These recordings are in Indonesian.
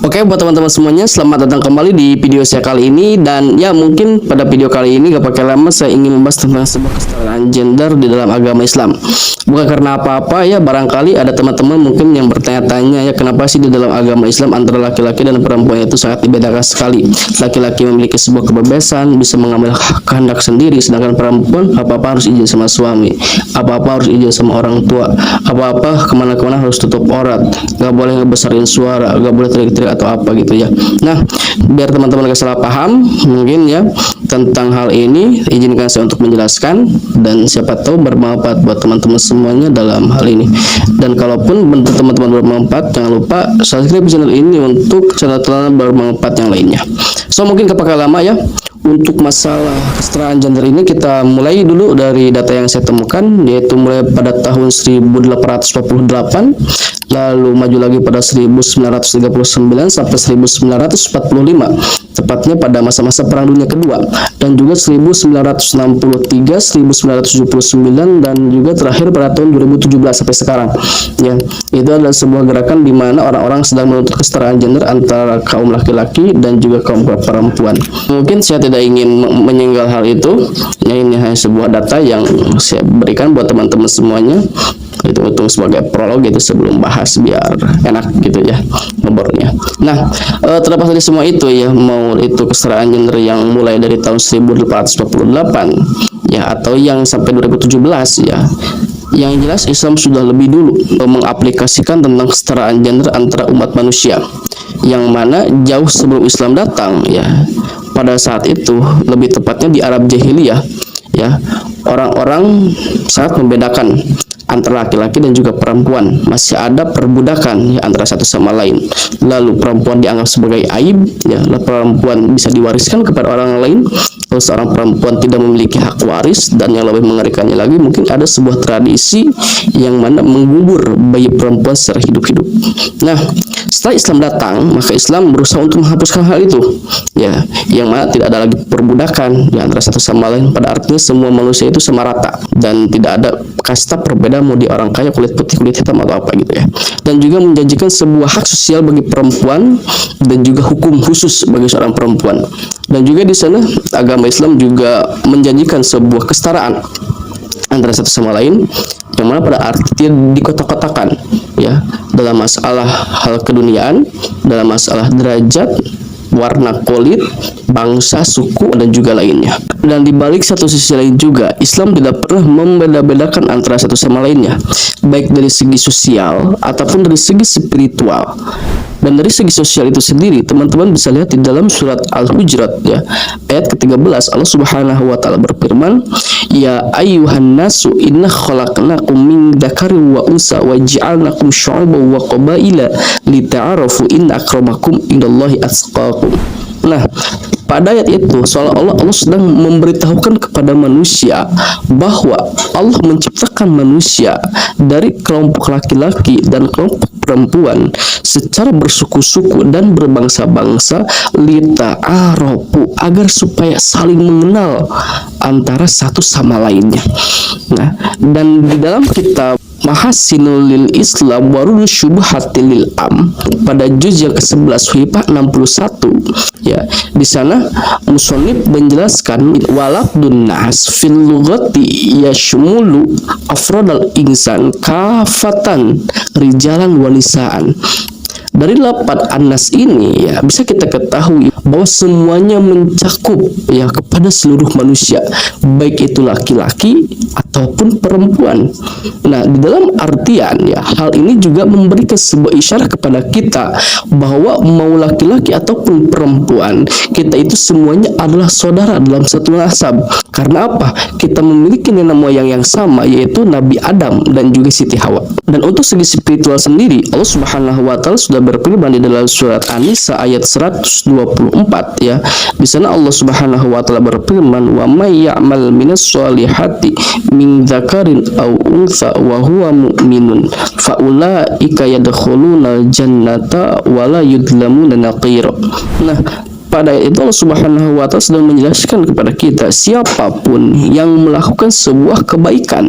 Oke, buat teman-teman semuanya, selamat datang kembali di video saya kali ini. Dan ya, mungkin pada video kali ini gak pakai lama, saya ingin membahas tentang sebuah kesetaraan gender di dalam agama Islam. Bukan karena apa-apa ya, barangkali ada teman-teman mungkin yang bertanya-tanya ya, kenapa sih di dalam agama Islam antara laki-laki dan perempuan itu sangat dibedakan sekali. Laki-laki memiliki sebuah kebebasan, bisa mengambil kehendak sendiri, sedangkan perempuan apa-apa harus izin sama suami, apa-apa harus izin sama orang tua, apa-apa kemana-kemana harus tutup aurat, gak boleh ngebesarin suara, gak boleh teriak-teriak atau apa gitu ya. Nah, biar teman-teman gak salah paham mungkin ya tentang hal ini, izinkan saya untuk menjelaskan dan siapa tahu bermanfaat buat teman-teman semuanya dalam hal ini. Dan kalaupun bentuk teman-teman bermanfaat, jangan lupa subscribe channel ini untuk channel-channel bermanfaat yang lainnya. So, mungkin kepakai lama ya. Untuk masalah kesetaraan gender ini kita mulai dulu dari data yang saya temukan, yaitu mulai pada tahun 1848, lalu maju lagi pada 1939 sampai 1945, tepatnya pada masa-masa Perang Dunia Kedua, dan juga 1963, 1979, dan juga terakhir pada tahun 2017 sampai sekarang. Ya, itu adalah sebuah gerakan di mana orang-orang sedang menuntut kesetaraan gender antara kaum laki-laki dan juga kaum perempuan. Mungkin saya tidak ingin menyinggal hal itu. Ya, ini hanya sebuah data yang saya berikan buat teman-teman semuanya. Itu sebagai prolog gitu sebelum bahas biar enak gitu ya ngobrolnya. Nah, terlepas dari semua itu ya, mau itu kesetaraan gender yang mulai dari tahun 1848 ya atau yang sampai 2017 ya, yang jelas Islam sudah lebih dulu mengaplikasikan tentang kesetaraan gender antara umat manusia, yang mana jauh sebelum Islam datang ya. Pada saat itu, lebih tepatnya di Arab Jahiliyah ya, orang-orang sangat membedakan antara laki-laki dan juga perempuan. Masih ada perbudakan ya antara satu sama lain. Lalu perempuan dianggap sebagai aib ya, lalu perempuan bisa diwariskan kepada orang lain, lalu seorang perempuan tidak memiliki hak waris, dan yang lebih mengerikannya lagi, mungkin ada sebuah tradisi yang mana mengubur bayi perempuan secara hidup-hidup. Nah, setelah Islam datang, maka Islam berusaha untuk menghapuskan hal itu ya, yang mana tidak ada lagi perbudakan di antara satu sama lain. Pada artinya semua manusia itu sama rata dan tidak ada kasta perbedaan mau dia orang kaya, kulit putih, kulit hitam atau apa gitu ya. Dan juga menjanjikan sebuah hak sosial bagi perempuan dan juga hukum khusus bagi seorang perempuan. Dan juga di sana agama Islam juga menjanjikan sebuah kesetaraan antara satu sama lain, yang mana pada artinya dikotak-kotakan ya dalam masalah hal keduniaan, dalam masalah derajat, warna kulit, bangsa, suku, dan juga lainnya. Dan di balik satu sisi lain juga, Islam tidak pernah membeda-bedakan antara satu sama lainnya, baik dari segi sosial ataupun dari segi spiritual. Dan dari segi sosial itu sendiri, teman-teman bisa lihat di dalam surat Al-Hujurat ya, ayat ke-13, Allah Subhanahu wa taala berfirman, "Ya ayyuhan nasu inna khalaqnakum min dzakarin wa unsa wa ja'alnakum syu'uban wa qabaila lita'arafu inna akramakum indallahi atqakum." Nah, pada ayat itu seolah-olah Allah sedang memberitahukan kepada manusia bahwa Allah menciptakan manusia dari kelompok laki-laki dan kelompok perempuan secara bersuku-suku dan berbangsa-bangsa, lita'arafu, agar supaya saling mengenal antara satu sama lainnya. Nah, dan di dalam kitab Mahasinul lil Islam warul syubhatil lil am pada juz yang ke-11 hifah 61 ya, di sana musannif menjelaskan walafdun nas fil lughati yashmulu afradal insan kafatan rijalan wanisaan. Dari lafaz An-Nas ini ya bisa kita ketahui bahwa semuanya mencakup ya kepada seluruh manusia, baik itu laki-laki ataupun perempuan. Nah, di dalam artian ya, hal ini juga memberikan sebuah isyarat kepada kita bahwa mau laki-laki ataupun perempuan, kita itu semuanya adalah saudara dalam satu nasab. Karena apa? Kita memiliki nenek moyang yang sama, yaitu Nabi Adam dan juga Siti Hawa. Dan untuk segi spiritual sendiri, Allah Subhanahu wa taala sudah berfirman di dalam surat An-Nisa ayat 124 ya. Di sana Allah Subhanahu wa taala berfirman, "Wa may ya'mal minas solihati min dzakarin aw untha wa huwa mu'minun fa ulaika yadkhulunal jannata wa la yudlamuna naqira." Nah, pada ayat itu Allah Subhanahu wa taala sedang menjelaskan kepada kita, siapapun yang melakukan sebuah kebaikan,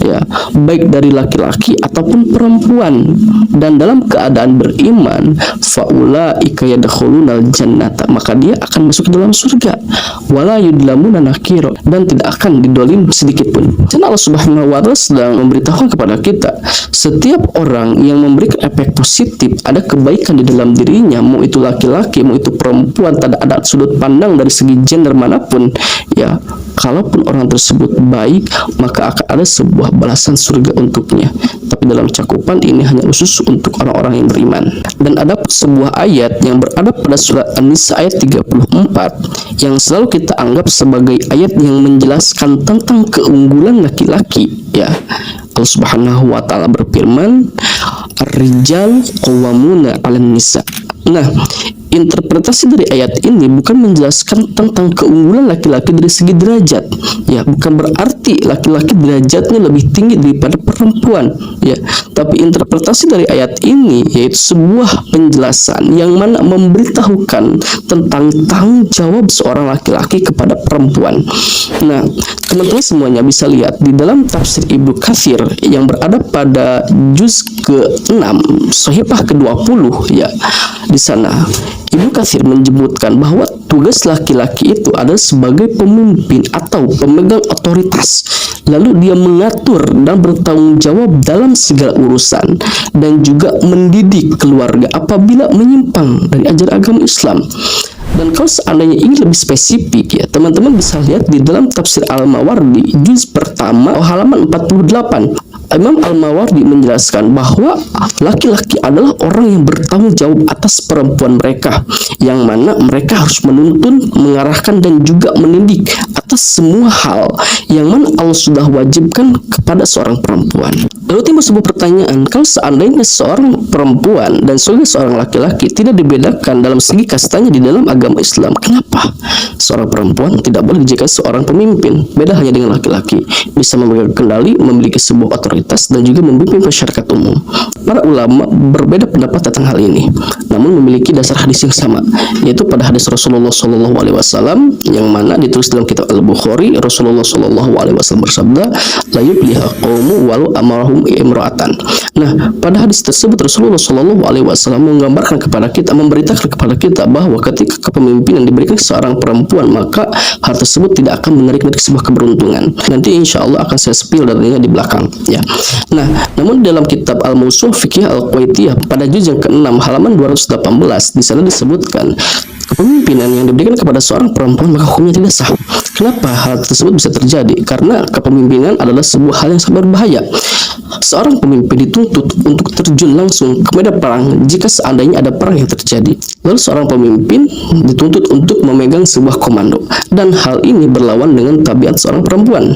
ya, baik dari laki-laki ataupun perempuan, dan dalam keadaan beriman, faulaika yadkhulunal jannata, maka dia akan masuk ke dalam surga, wala yudlamuna nakira, dan tidak akan didolim sedikit pun. Dan Allah Subhanahu wa taala sedang memberitahukan kepada kita, setiap orang yang memberikan efek positif, ada kebaikan di dalam dirinya, mau itu laki-laki, mau itu perempuan, tidak ada sudut pandang dari segi gender manapun, ya, kalaupun orang tersebut baik, maka akan ada sebuah balasan surga untuknya. Tapi dalam cakupan ini hanya khusus untuk orang-orang yang beriman. Dan ada sebuah ayat yang berada pada surat An-Nisa ayat 34 yang selalu kita anggap sebagai ayat yang menjelaskan tentang keunggulan laki-laki, ya. Allah Subhanahu wa taala berfirman, "Ar-rijal qawwamuna 'alan nisa." Nah, interpretasi dari ayat ini bukan menjelaskan tentang keunggulan laki-laki dari segi derajat, ya, bukan berarti laki-laki derajatnya lebih tinggi daripada perempuan, ya, tapi interpretasi dari ayat ini yaitu sebuah penjelasan yang mana memberitahukan tentang tanggung jawab seorang laki-laki kepada perempuan. Nah, teman-teman semuanya bisa lihat di dalam tafsir Ibnu Katsir yang berada pada juz ke-6 Shahifah ke-20, ya, di sana Ibnu Katsir menyebutkan bahwa tugas laki-laki itu adalah sebagai pemimpin atau pemegang otoritas, lalu dia mengatur dan bertanggung jawab dalam segala urusan, dan juga mendidik keluarga apabila menyimpang dari ajaran agama Islam. Dan kalau seandainya ingin lebih spesifik, ya, teman-teman bisa lihat di dalam tafsir Al-Mawardi juz pertama halaman 48. Imam Al-Mawardi menjelaskan bahwa laki-laki adalah orang yang bertanggung jawab atas perempuan mereka, yang mana mereka harus menuntun, mengarahkan, dan juga mendidik atas semua hal yang mana Allah sudah wajibkan kepada seorang perempuan. Lalu timbul sebuah pertanyaan, kalau seandainya seorang perempuan dan seorang laki-laki tidak dibedakan dalam segi kastanya di dalam agama Islam, kenapa seorang perempuan tidak boleh dijadikan seorang pemimpin? Beda hanya dengan laki-laki, bisa memegang kendali, memiliki sebuah otoritas, dan juga memimpin masyarakat umum. Para ulama berbeda pendapat tentang hal ini, namun memiliki dasar hadis yang sama, yaitu pada hadis Rasulullah SAW yang mana ditulis dalam kitab Al-Bukhari. Rasulullah SAW bersabda, la yufliha qaumu walau amarahum imra'atan. Nah, pada hadis tersebut Rasulullah SAW menggambarkan kepada kita, memberitakan kepada kita bahwa ketika kepemimpinan diberikan seorang perempuan, maka hal tersebut tidak akan menarik sebuah keberuntungan. Nanti insya Allah akan saya spill darinya di belakang, ya. Nah, namun dalam kitab Al-Mawsu' Fiqh Al-Qawaitiyah pada juz yang ke-6 halaman 218, di sana disebutkan kepemimpinan yang diberikan kepada seorang perempuan maka hukumnya tidak sah. Kenapa hal tersebut bisa terjadi? Karena kepemimpinan adalah sebuah hal yang sangat berbahaya. Seorang pemimpin dituntut untuk terjun langsung ke medan perang jika seandainya ada perang yang terjadi. Lalu seorang pemimpin dituntut untuk memegang sebuah komando, dan hal ini berlawan dengan tabiat seorang perempuan.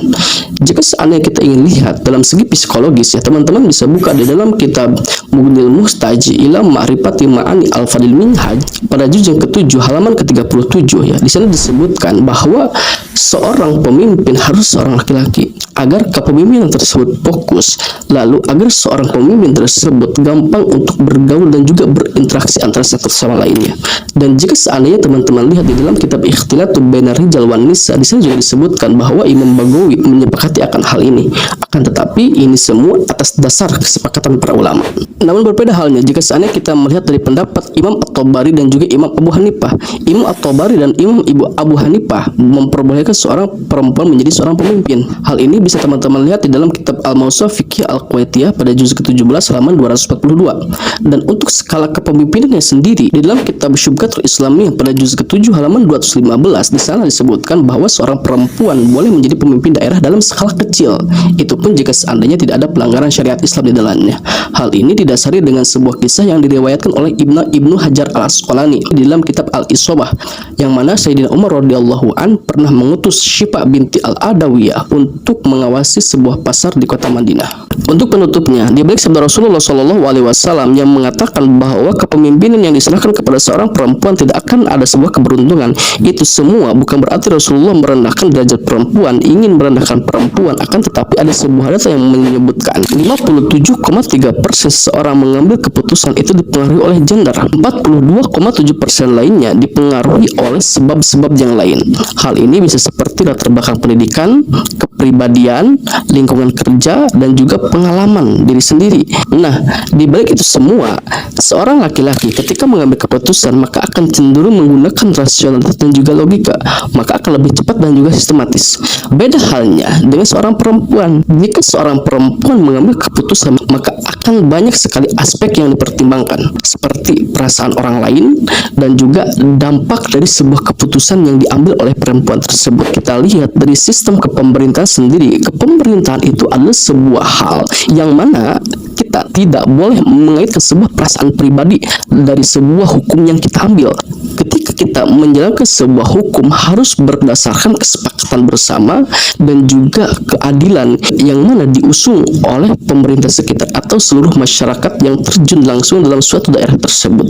Jika seandainya kita ingin lihat dalam segi psikologis, ya, teman-teman bisa buka di dalam kitab Mughnil Muhtaji ila Ma'rifati Ma'ani Al-Fadil Minhaj pada juz yang ke-7 halaman ke-37, ya. Di sana disebutkan bahwa seorang pemimpin harus seorang laki-laki agar kepemimpinan tersebut fokus, lalu agar seorang pemimpin tersebut gampang untuk bergaul dan juga berinteraksi antara satu sama lainnya. Dan jika seandainya teman-teman lihat di dalam kitab Ikhtilatu Bainar Rijal wan Nisa, di sana juga disebutkan bahwa Imam Baghawi menyepakati akan hal ini. Akan tetapi ini semua atas dasar kesepakatan para ulama. Namun berbeda halnya jika seandainya kita melihat dari pendapat Imam At-Tabari dan juga Imam Abu Hanifah. Imam At-Tabari dan Imam Abu Hanifah memperbolehkan seorang perempuan menjadi seorang pemimpin. Hal ini bisa teman-teman lihat di dalam kitab Al-Mawsu' Fiqh Al-Qawaitiyah pada juz ke-17 halaman 242. Dan untuk skala kepemimpinannya sendiri di dalam kitab Syubhatul Islamiyah pada juz ke-7 halaman 215, di sana disebutkan bahwa seorang perempuan boleh menjadi pemimpin daerah dalam skala kecil. Itu pun jika seandainya tidak ada pelanggaran syariat Islam di dalamnya. Hal ini didasari dengan sebuah kisah yang diriwayatkan oleh Ibnu Hajar Al-Asqalani di dalam kitab Al-Isobah, yang mana Sayyidina Umar radhiyallahu an pernah mengutus Syifa binti Al-Adawiyah untuk mengawasi sebuah pasar di kota Madinah. Untuk penutupnya, di balik sabda Rasulullah SAW yang mengatakan bahwa kepemimpinan yang diserahkan kepada seorang perempuan tidak akan ada sebuah keberuntungan, itu semua bukan berarti Rasulullah merendahkan derajat perempuan, ingin merendahkan perempuan, akan tetapi ada sebuah data yang menyebutkan 57,3% seorang mengambil keputusan itu dipengaruhi oleh gender, 42,7% lainnya dipengaruhi oleh sebab-sebab yang lain. Hal ini bisa seperti latar belakang pendidikan, kepribadian, lingkungan kerja, dan juga pengalaman diri sendiri. Nah, di balik itu semua, seorang laki-laki ketika mengambil keputusan maka akan cenderung menggunakan rasionalitas dan juga logika, maka akan lebih cepat dan juga sistematis. Beda halnya dengan seorang perempuan. Jika seorang perempuan mengambil keputusan, maka akan banyak sekali aspek yang dipertimbangkan, seperti perasaan orang lain dan juga dampak dari sebuah keputusan yang diambil oleh perempuan tersebut. Kita lihat dari sistem kepemerintahan sendiri, kepemerintahan itu adalah sebuah hal yang mana kita tidak boleh mengaitkan sebuah perasaan pribadi dari sebuah hukum yang kita ambil. Ketika kita menjalankan sebuah hukum harus berdasarkan kesepakatan bersama dan juga keadilan yang mana diusung oleh pemerintah sekitar atau seluruh masyarakat yang terjun langsung dalam suatu daerah tersebut.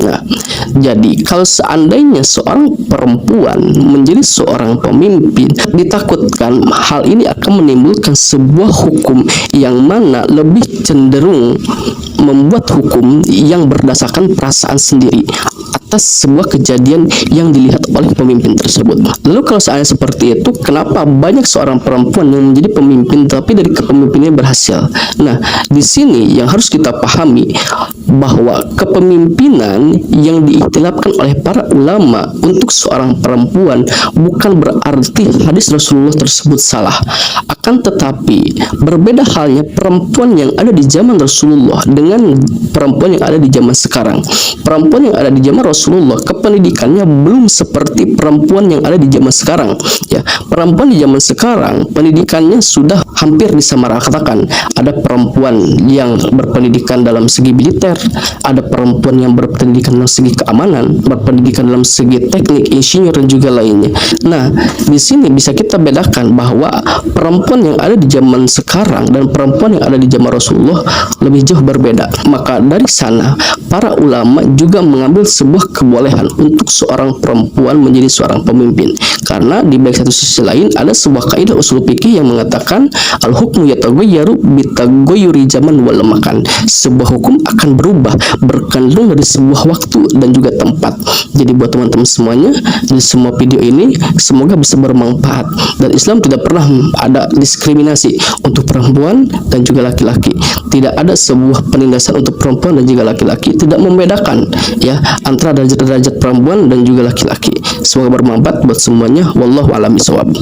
Nah, jadi kalau seandainya seorang perempuan menjadi seorang pemimpin, ditakutkan hal ini akan menimbulkan sebuah hukum yang mana lebih cenderung membuat hukum yang berdasarkan perasaan sendiri atas sebuah kejadian yang dilihat oleh pemimpin tersebut. Lalu kalau seandainya seperti itu, kenapa banyak seorang perempuan yang menjadi pemimpin tapi dari kepemimpinannya berhasil? Nah, di sini yang harus kita pahami bahwa kepemimpinan yang diikhtilafkan oleh para ulama untuk seorang perempuan bukan berarti hadis Rasulullah tersebut salah. Akan tetapi berbeda halnya perempuan yang ada di zaman Rasulullah dengan perempuan yang ada di zaman sekarang. Perempuan yang ada di zaman Rasulullah kependidikannya belum seperti perempuan yang ada di zaman sekarang. Ya, perempuan di zaman sekarang pendidikannya sudah hampir disamaratakan. Ada perempuan yang berpendidikan dalam segi militer, ada perempuan yang berpendidikan dalam segi keamanan, berpendidikan dalam segi teknik, insinyur, dan juga lainnya. Nah, di sini bisa kita bedakan bahwa perempuan yang ada di zaman sekarang dan perempuan yang ada di zaman Rasulullah lebih jauh berbeda. Maka dari sana, para ulama juga mengambil sebuah kebolehan untuk seorang perempuan menjadi seorang pemimpin. Karena di balik satu sisi lain ada sebuah kaidah usul fikih yang mengatakan al-hukmu yataghayyaru bitaghayyuri zaman wal makan. Sebuah hukum akan berubah bergantung dari sebuah waktu dan juga tempat. Jadi buat teman-teman semuanya, di semua video ini semoga bisa bermanfaat, dan Islam tidak pernah ada diskriminasi untuk perempuan dan juga laki-laki. Tidak ada sebuah penindasan untuk perempuan dan juga laki-laki, tidak membedakan ya antara derajat-derajat perempuan dan juga laki-laki. Semoga bermanfaat buat semuanya. Wallahu a'lam bishawab.